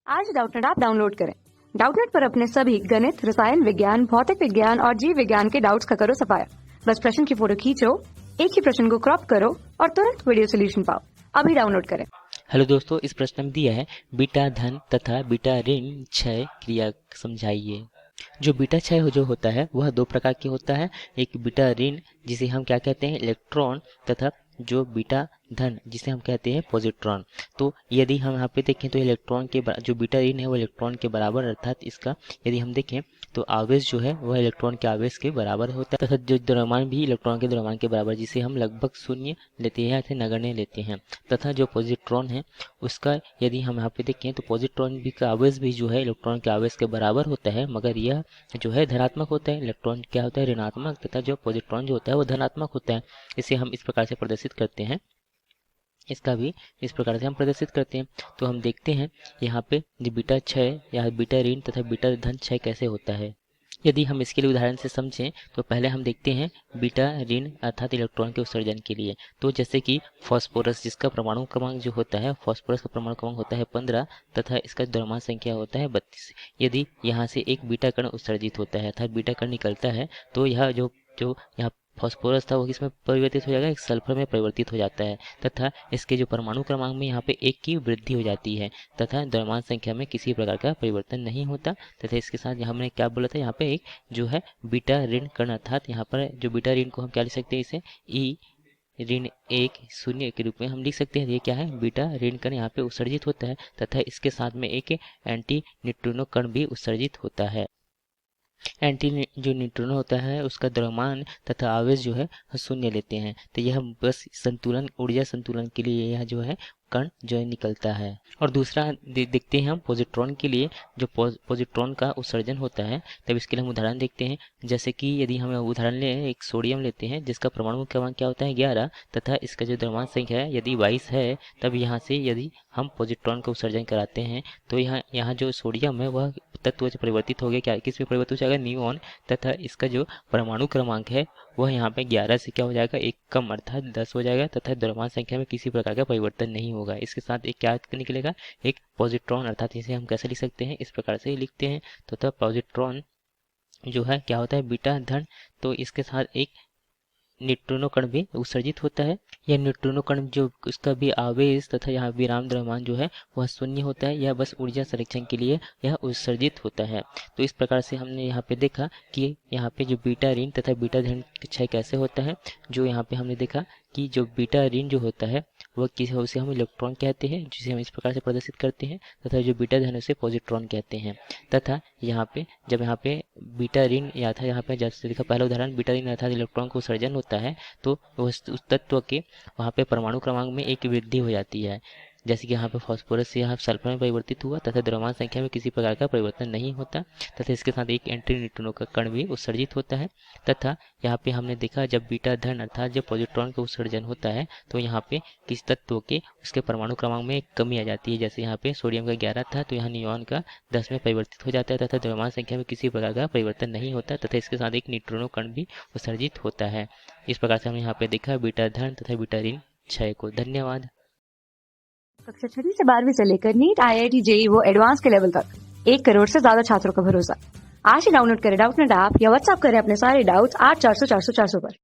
आज Doubtnut app download करें। Doubtnut पर अपने सभी गणित, रसायन विज्ञान, भौतिक विज्ञान और जीव विज्ञान के डाउट्स का करो सफाया। बस प्रश्न की फोटो खींचो, एक ही प्रश्न को क्रॉप करो और तुरंत वीडियो सोल्यूशन पाओ। अभी डाउनलोड करें। हेलो दोस्तों, इस प्रश्न में दिया है बीटा धन तथा बीटा ऋण क्षय क्रिया समझाइए। जो बीटा क्षय जो होता है वह दो प्रकार की होता है। एक बीटा ऋण जिसे हम क्या कहते हैं इलेक्ट्रॉन, तथा जो बीटा धन जिसे हम कहते हैं पॉजिट्रॉन। तो यदि हम यहाँ पे देखें तो इलेक्ट्रॉन के जो बीटा ऋण है वो इलेक्ट्रॉन के बराबर, अर्थात इसका यदि हम देखें तो आवेश जो है वह इलेक्ट्रॉन के आवेश के बराबर होता है, तथा जो द्रव्यमान भी इलेक्ट्रॉन के द्रव्यमान के बराबर, जिसे हम लगभग शून्य लेते हैं या नगण्य लेते हैं। तथा जो पॉजिट्रॉन है उसका यदि हम यहाँ पे देखें तो पॉजिट्रॉन भी का आवेश भी जो है इलेक्ट्रॉन के आवेश के बराबर होता है, मगर यह जो है धनात्मक होता है। इलेक्ट्रॉन क्या होता है ऋणात्मक, तथा जो पॉजिट्रॉन जो होता है वो धनात्मक होता है। इसे हम इस प्रकार से प्रदर्शित करते हैं, इसका भी इस प्रकार से हम प्रदर्शित करते हैं। तो हम देखते हैं यहाँ पे जो बीटा क्षय या बीटा ऋण तथा बीटा धन क्षय कैसे होता है। यदि हम इसके लिए उदाहरण से समझें तो पहले हम देखते हैं बीटा ऋण अर्थात इलेक्ट्रॉन के उत्सर्जन के लिए। तो जैसे कि फास्फोरस, जिसका परमाणु क्रमांक जो होता है, फास्फोरस का परमाणु क्रमांक होता है 15 तथा इसका द्रव्यमान संख्या होता है 32। यदि यहाँ से एक बीटा कण उत्सर्जित होता है अर्थात बीटा कण निकलता है, तो यह जो जो यहाँ फास्फोरस था वो किसमें परिवर्तित हो जाएगा, एक सल्फर में परिवर्तित हो जाता है, तथा इसके जो परमाणु क्रमांक में यहाँ पे एक की वृद्धि हो जाती है, तथा द्रव्यमान संख्या में किसी प्रकार का परिवर्तन नहीं होता। तथा इसके साथ यहाँ हमने क्या बोला था, यहाँ पे एक जो है बीटा ऋण कण, अर्थात यहाँ पर जो बीटा ऋण को हम क्या लिख सकते हैं, इसे ई ऋण 1 शून्य के रूप में हम लिख सकते हैं। ये क्या है, बीटा ऋण कण यहाँ पे उत्सर्जित होता है, तथा इसके साथ में एक एंटी न्यूट्रिनो कण भी उत्सर्जित होता है। एंटी जो न्यूट्रिनो होता है उसका द्रव्यमान तथा आवेश जो है शून्य लेते हैं। तो यह बस संतुलन, ऊर्जा संतुलन के लिए यह जो है कण जो है निकलता है। और दूसरा देखते हैं हम पॉजिट्रॉन के लिए, जो पॉजिट्रॉन का उत्सर्जन होता है, तब इसके लिए हम उदाहरण देखते हैं। जैसे कि यदि हम उदाहरण लें, एक सोडियम लेते हैं जिसका परमाणु क्रमांक क्या होता है 11, तथा इसका जो द्रव्यमान संख्या है यदि 22 है, तब यहाँ से यदि हम पॉजिट्रॉन का उत्सर्जन कराते हैं तो यहाँ जो सोडियम है वह तत्व से परिवर्तित हो गया, क्या किस में परिवर्तित हो जाएगा, नियॉन, तथा इसका जो परमाणु क्रमांक है वह यहाँ पे 11 से क्या हो जाएगा, एक कम अर्थात 10 हो जाएगा, तथा द्रव्यमान संख्या में किसी प्रकार का परिवर्तन नहीं होगा। इसके साथ एक क्या निकलेगा, एक पॉजिट्रॉन, अर्थात इसे हम कैसे लिख सकते हैं, इस प्रकार से लिखते हैं। तो पॉजिट्रॉन जो है क्या होता है बीटा धन, तो इसके साथ एक न्यूट्रिनो कण भी उत्सर्जित होता है। यह न्यूट्रिनो कण जो उसका भी आवेश तथा यहाँ विराम द्रव्यमान जो है वह शून्य होता है, यह बस ऊर्जा संरक्षण के लिए यह उत्सर्जित होता है। तो इस प्रकार से हमने यहाँ पे देखा कि यहाँ पे जो बीटा ऋण तथा बीटा धन क्षय कैसे होता है। जो यहाँ पे हमने देखा कि जो बीटा ऋण जो होता है वह उसे हम इलेक्ट्रॉन कहते हैं, जिसे हम इस प्रकार से प्रदर्शित करते हैं, तथा जो बीटा धन उसे पॉजिट्रॉन कहते हैं। तथा यहाँ पे जब यहाँ पे बीटा ऋण या था, यहाँ पे जैसे देखा पहला उदाहरण, बीटा ऋण अर्थात इलेक्ट्रॉन को उत्सर्जन होता है, तो उस तत्व के वहाँ पे परमाणु क्रमांक में एक वृद्धि हो जाती है। जैसे कि यहाँ पे फास्फोरस से यहाँ सल्फर में परिवर्तित हुआ, तथा द्रव्यमान संख्या में किसी प्रकार का परिवर्तन नहीं होता, तथा इसके साथ एक एंटी न्यूट्रिनो का कण भी उत्सर्जित होता है। तथा यहाँ पे हमने देखा जब बीटा धन अर्थात जब पॉजिट्रॉन का उत्सर्जन होता है तो यहाँ पे किस तत्व के उसके परमाणु क्रमांक में एक कमी आ जाती है। जैसे यहाँ पे सोडियम का 11 था तो यहाँ नियॉन का 10 में परिवर्तित हो जाता है, तथा द्रव्यमान संख्या में किसी प्रकार का परिवर्तन नहीं होता, तथा इसके साथ एक न्यूट्रिनो कण भी उत्सर्जित होता है। इस प्रकार से हमने यहाँ पे देखा बीटा धन तथा बीटा ऋण क्षय को। धन्यवाद। कक्षा 6 से 12वीं से लेकर नीट, IIT, JEE वो एडवांस के लेवल तक 1 करोड़ से ज्यादा छात्रों का भरोसा। आज ही डाउनलोड करें डाउटनेट ऐप या व्हाट्सएप करें अपने सारे डाउट्स 8400 400 400 पर।